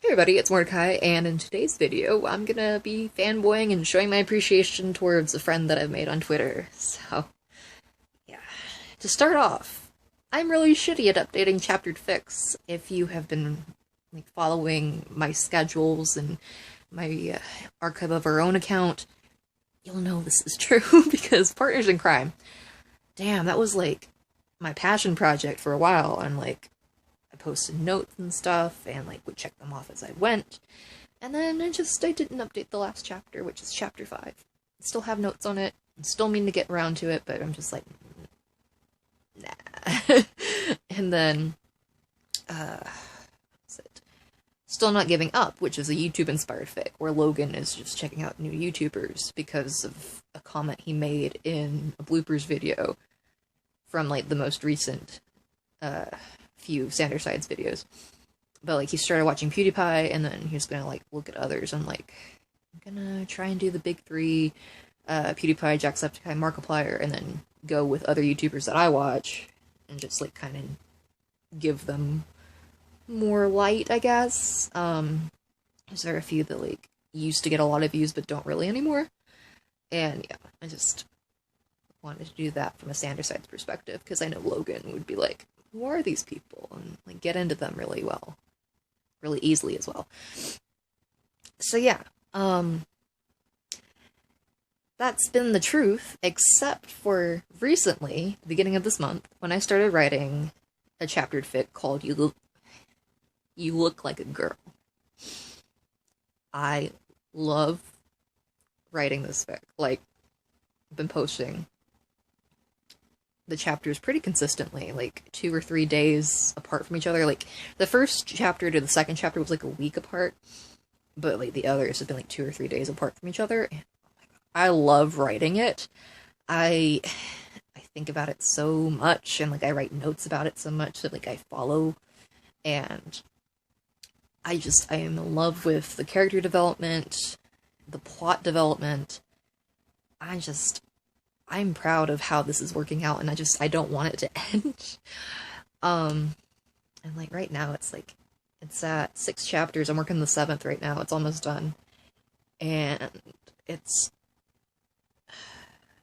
Hey everybody, it's Mordecai, and in today's video, I'm gonna be fanboying and showing my appreciation towards a friend that I've made on Twitter. So, yeah. To start off, I'm really shitty at updating chaptered fics. If you have been following my schedules and my archive of our own account, you'll know this is true because Partners in Crime. Damn, that was my passion project for a while, and I posted notes and stuff, and would check them off as I went. And then I didn't update the last chapter, which is chapter 5. I still have notes on it. I still mean to get around to it, but I'm just like, nah. And then, what's it? Still Not Giving Up, which is a YouTube-inspired fic, where Logan is just checking out new YouTubers because of a comment he made in a bloopers video from, the most recent, few Sander Sides videos. But he started watching PewDiePie, and then he was gonna look at others. I'm gonna try and do the big three, PewDiePie, Jacksepticeye, Markiplier, and then go with other YouTubers that I watch and just kind of give them more light, I guess. There are a few that used to get a lot of views but don't really anymore. And yeah, I just wanted to do that from a Sander Sides perspective, because I know Logan would be like, who are these people? And get into them really easily as well. So yeah, that's been the truth, except for recently, the beginning of this month, when I started writing a chaptered fic called You Look Like a Girl. I love writing this fic. I've been posting the chapters pretty consistently, 2 or 3 days apart from each other. The first chapter to the second chapter was a week apart, but the others have been 2 or 3 days apart from each other. And, oh my God, I love writing it. I think about it so much, and I write notes about it so much that I follow, and I am in love with the character development, the plot development. I'm proud of how this is working out, and I don't want it to end. And right now it's at 6 chapters. I'm working the 7th right now. It's almost done. And it's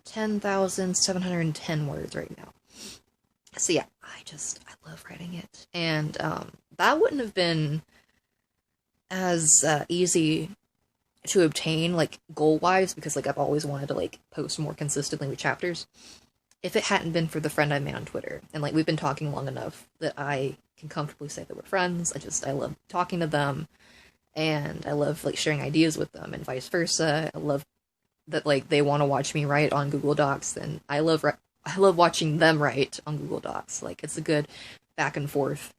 10,710 words right now. So yeah, I love writing it. And that wouldn't have been as easy to obtain, goal-wise, because, I've always wanted to, post more consistently with chapters, if it hadn't been for the friend I made on Twitter. And, we've been talking long enough that I can comfortably say that we're friends. I love talking to them, and I love, sharing ideas with them, and vice versa. I love that, they want to watch me write on Google Docs, and I love watching them write on Google Docs. It's a good back-and-forth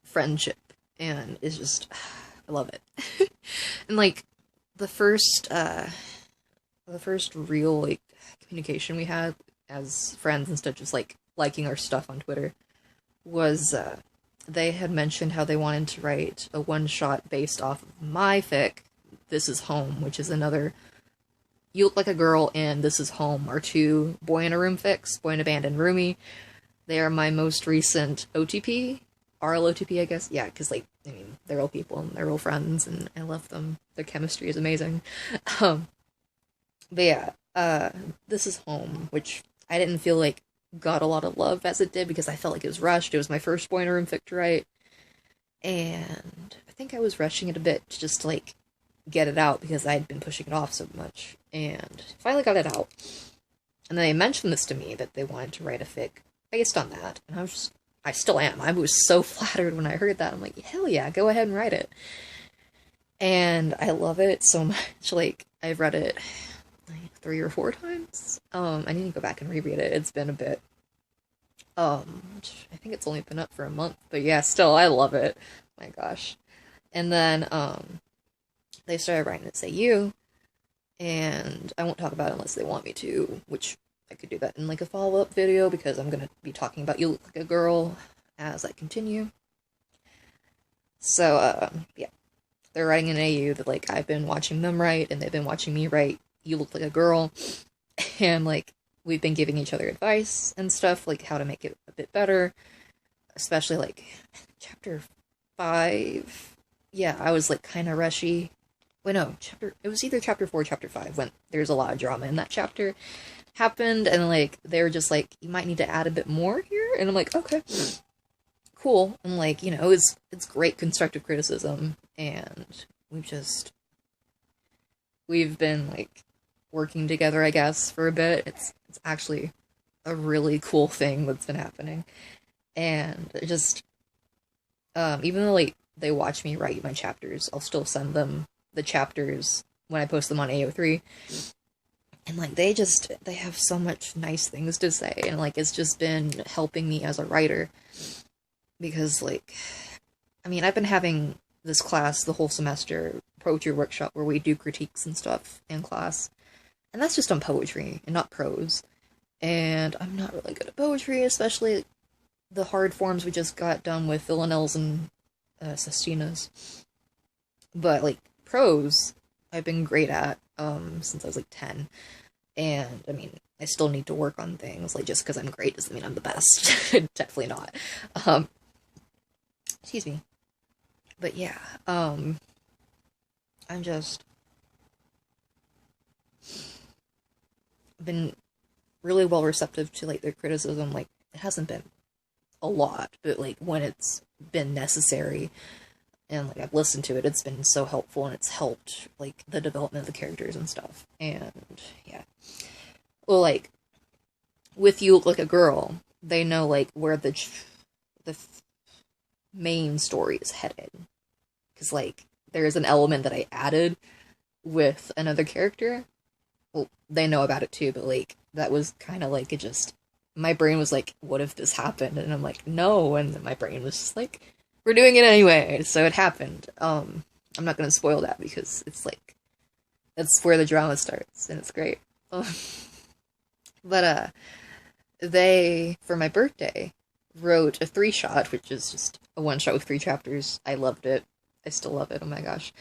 friendship, and it's just, I love it. And, the first real communication we had as friends, instead of just liking our stuff on Twitter, was they had mentioned how they wanted to write a one-shot based off of my fic, This Is Home, which is another You Look Like a Girl and This Is Home are 2 boy in a room fics, boy in a band and roomie. They are my most recent OTP. RLOTP, I guess. Yeah, because, they're real people, and they're real friends, and I love them. Their chemistry is amazing. But yeah, This Is Home, which I didn't feel got a lot of love as it did, because I felt it was rushed. It was my first boy in a room fic to write, and I think I was rushing it a bit to just, get it out, because I'd been pushing it off so much, and finally got it out. And then they mentioned this to me, that they wanted to write a fic based on that, and I still am. I was so flattered when I heard that. I'm hell yeah, go ahead and write it. And I love it so much. I've read it 3 or 4 times. I need to go back and reread it. It's been a bit. I think it's only been up for a month. But yeah, still, I love it. My gosh. And then, they started writing it, Say You. And I won't talk about it unless they want me to, which I could do that in a follow-up video, because I'm going to be talking about You Look Like a Girl as I continue. So, yeah. They're writing an AU that, I've been watching them write, and they've been watching me write You Look Like a Girl. And, we've been giving each other advice and stuff, how to make it a bit better. Especially, chapter 5, yeah, I was like kind of rushy. Wait, no, it was either chapter 4 or chapter 5 when there's a lot of drama in that chapter happened, and like they were just like, you might need to add a bit more here, and I'm like, okay, cool. And like, you know, it's great constructive criticism, and we've been like working together, I guess, for a bit. It's actually a really cool thing that's been happening. And it just even though like they watch me write my chapters, I'll still send them the chapters when I post them on AO3. And like they have so much nice things to say, and like it's just been helping me as a writer, because like, I mean, I've been having this class the whole semester, poetry workshop, where we do critiques and stuff in class, and that's just on poetry and not prose. And I'm not really good at poetry, especially the hard forms we just got done with villanelles and sestinas. But like prose, I've been great at since I was like 10. And I mean, I still need to work on things. Like, just because I'm great doesn't mean I'm the best. Definitely not. Excuse me. But yeah, I'm just been really well receptive to like their criticism. Like, it hasn't been a lot, but like when it's been necessary and like I've listened to it, it's been so helpful, and it's helped like the development of the characters and stuff. And yeah, well, like with You Look Like a Girl, they know like where the main story is headed, because like there is an element that I added with another character. Well, they know about it too, but like that was kind of like, it just, my brain was like, what if this happened? And I'm like, no. And then my brain was just like, we're doing it anyway. So it happened. I'm not gonna spoil that, because it's like, that's where the drama starts, and it's great. But they, for my birthday, wrote a 3-shot, which is just a 1-shot with 3 chapters. I loved it. I still love it. Oh my gosh.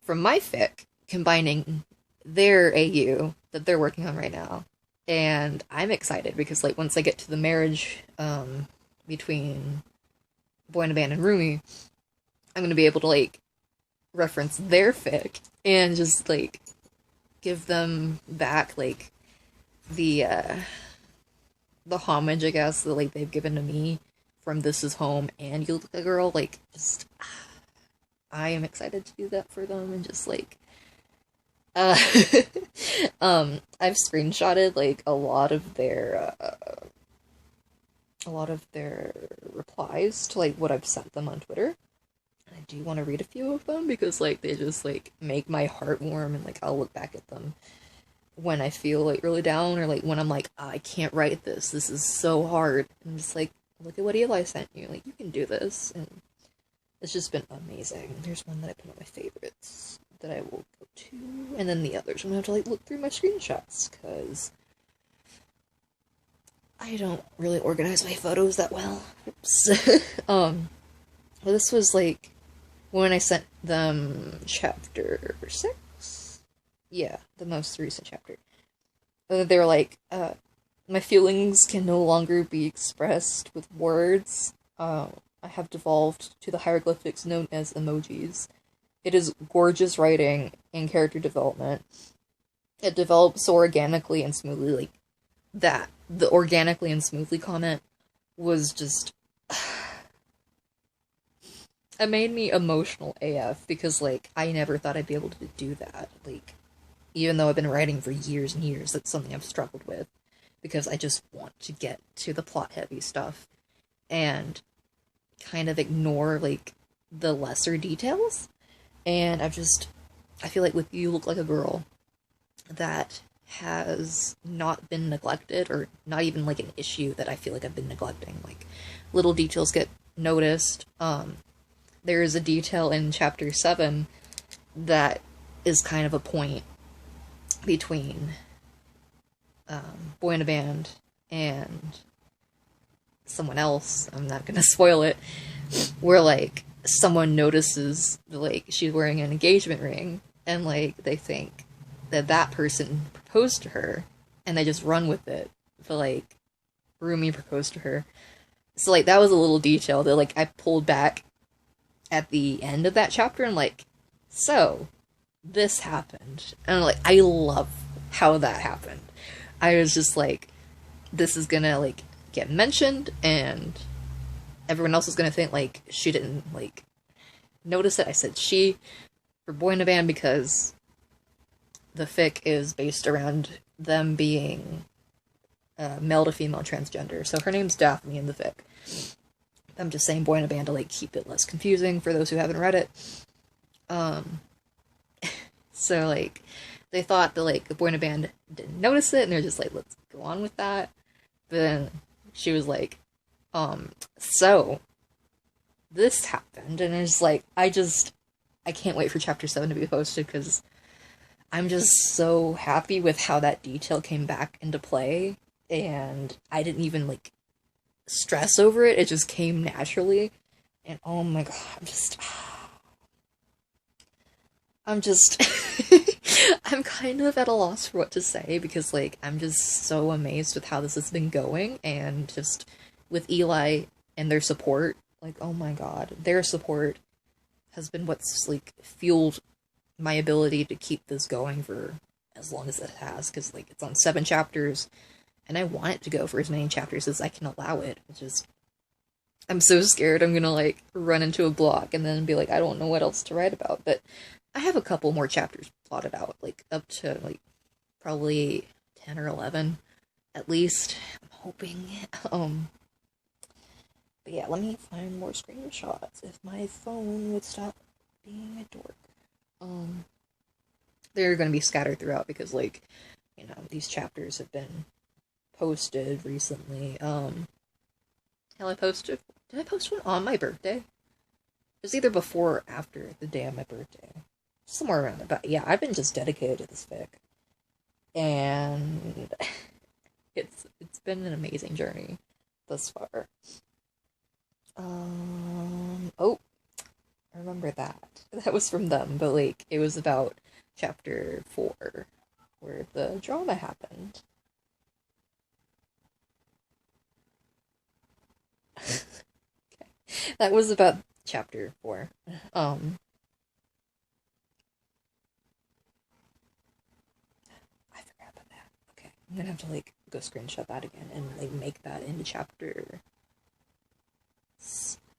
From my fic, combining their AU that they're working on right now. And I'm excited because like once I get to the marriage between Boy in a Band and Rumi, I'm gonna be able to like reference their fic and just like give them back like the homage, I guess, that like they've given to me from This Is Home and You Look Like a Girl. Like, just I am excited to do that for them, and just like uh I've screenshotted like a lot of their replies to like what I've sent them on Twitter. And I do want to read a few of them, because like they just like make my heart warm, and like I'll look back at them when I feel like really down, or like when I'm like, oh, I can't write this. This is so hard. And just like, look at what Elie sent you. Like, you can do this. And it's just been amazing. There's one that I put on my favorites that I will go to, and then the others I'm gonna have to like look through my screenshots, because I don't really organize my photos that well. Oops. Well, this was like when I sent them chapter 6. Yeah, the most recent chapter. They were like, my feelings can no longer be expressed with words. I have devolved to the hieroglyphics known as emojis. It is gorgeous writing and character development. It develops so organically and smoothly. Like, that, the organically and smoothly comment was just... it made me emotional AF, because, like, I never thought I'd be able to do that. Like, even though I've been writing for years and years, that's something I've struggled with, because I just want to get to the plot-heavy stuff, and kind of ignore, like, the lesser details. And I feel like with You Look Like a Girl, that has not been neglected, or not even, like, an issue that I feel like I've been neglecting. Like, little details get noticed. There is a detail in chapter 7 that is kind of a point between Boy in a Band and someone else. I'm not gonna spoil it. Where, like, someone notices, like, she's wearing an engagement ring, and, like, they think that that person proposed to her, and they just run with it. But, like, Rumi proposed to her. So, like, that was a little detail that, like, I pulled back at the end of that chapter, and like, so this happened, and like, I love how that happened. I was just like, this is gonna like get mentioned, and everyone else is gonna think like she didn't like notice it. I said she for boy in a band because the fic is based around them being male to female transgender. So her name's Daphne in the fic. I'm just saying boy in a band to like keep it less confusing for those who haven't read it. So like they thought that like the boy in a band didn't notice it, and they're just like, let's go on with that. But then she was like, so this happened, and it's like I can't wait for chapter 7 to be posted because I'm just so happy with how that detail came back into play, and I didn't even like stress over it. It just came naturally, and oh my god, I'm just I'm kind of at a loss for what to say because like I'm just so amazed with how this has been going, and just with Eli and their support, like oh my god, their support has been what's like fueled my ability to keep this going for as long as it has, because like it's on 7 chapters and I want it to go for as many chapters as I can allow it. It's just I'm so scared I'm gonna like run into a block and then be like, I don't know what else to write about. But I have a couple more chapters plotted out, like up to like probably 10 or 11 at least. I'm hoping. But yeah, let me find more screenshots if my phone would stop being a dork. They're gonna be scattered throughout because like, you know, these chapters have been posted recently. Hell, did I post one on my birthday? It was either before or after the day of my birthday. Somewhere around there. But yeah, I've been just dedicated to this fic. And it's been an amazing journey thus far. Oh, I remember that. That was from them, but like it was about chapter 4 where the drama happened. Okay. That was about chapter 4. I forgot about that. Okay. I'm gonna have to like go screenshot that again and like make that into chapter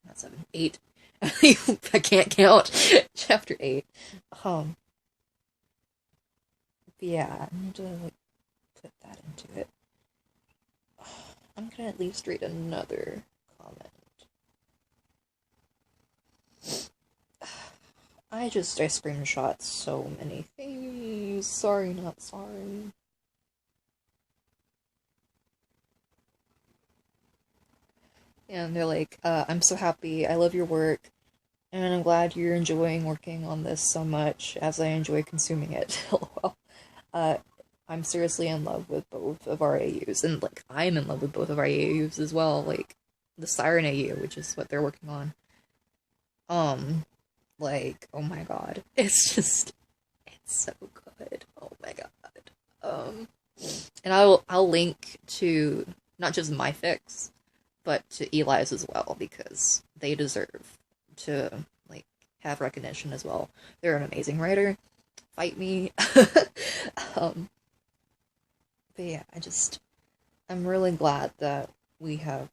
not 7, 8. I can't count. Chapter 8. But yeah, I need to like put that into it. I'm gonna at least read another comment. I screenshot so many things. Sorry, not sorry. And they're like, I'm so happy, I love your work, and I'm glad you're enjoying working on this so much as I enjoy consuming it. LOL. I'm seriously in love with both of our AUs, and like I'm in love with both of our AUs as well, like the Siren AU, which is what they're working on. Like, oh my god. It's so good. Oh my god. And I'll link to not just my fics, but to Eli's as well, because they deserve to like have recognition as well. They're an amazing writer. Fight me. But yeah, I'm really glad that we have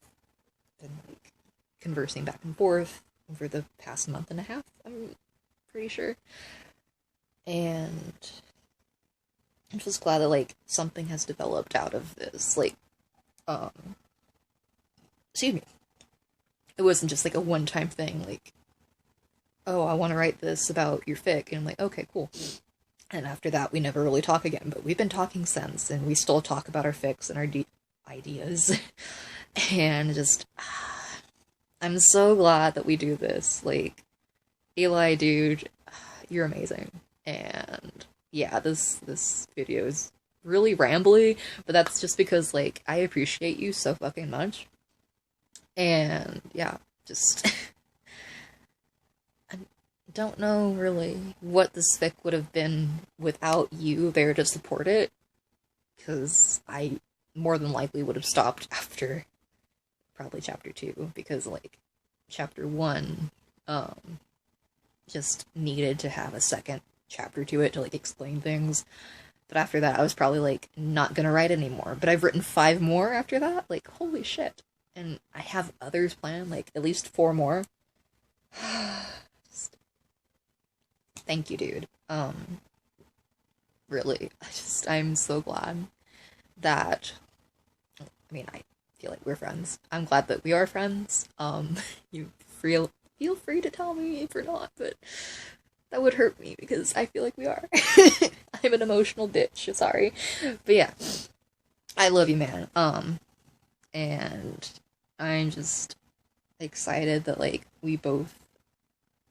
been like conversing back and forth over the past month and a half, I'm pretty sure. And I'm just glad that like something has developed out of this. Like, excuse me. It wasn't just like a one-time thing, like, oh, I want to write this about your fic, and I'm like, okay, cool. And after that, we never really talk again, but we've been talking since, and we still talk about our fics and our ideas. And just, I'm so glad that we do this. Like, Eli, dude, you're amazing. And yeah, this video is really rambly, but that's just because, like, I appreciate you so fucking much. And yeah, just I don't know really what this fic would have been without you there to support it, because I more than likely would have stopped after probably chapter 2, because like chapter 1 Just needed to have a second chapter to it to like explain things. But after that, I was probably like not gonna write anymore. But I've written 5 more after that. Like, holy shit. And I have others planned, like at least 4 more. Just, thank you, dude. Really, I'm so glad that, I mean, I feel like we're friends. I'm glad that we are friends. You feel free to tell me if we're not, but that would hurt me because I feel like we are. I'm an emotional bitch, sorry. But yeah, I love you, man. And I'm just excited that, like, we both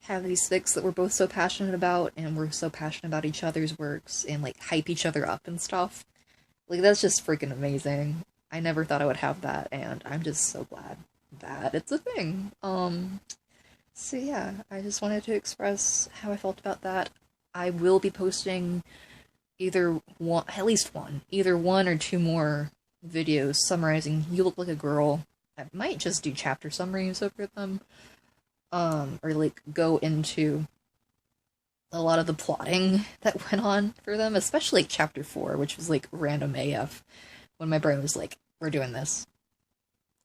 have these fics that we're both so passionate about, and we're so passionate about each other's works, and, like, hype each other up and stuff. Like, that's just freaking amazing. I never thought I would have that, and I'm just so glad that it's a thing. So yeah, I just wanted to express how I felt about that. I will be posting either one, at least one, either 1 or 2 more videos summarizing You Look Like a Girl. I might just do chapter summaries over them, or like go into a lot of the plotting that went on for them, especially like chapter 4, which was like random AF, when my brain was like, we're doing this.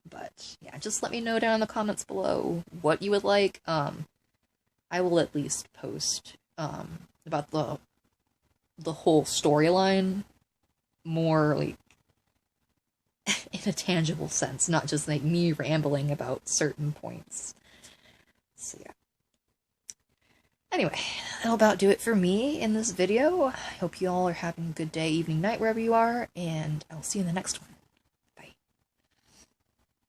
But yeah, just let me know down in the comments below what you would like. I will at least post about the whole storyline more like in a tangible sense, not just like me rambling about certain points. So yeah. Anyway, that'll about do it for me in this video. I hope you all are having a good day, evening, night, wherever you are, and I'll see you in the next one.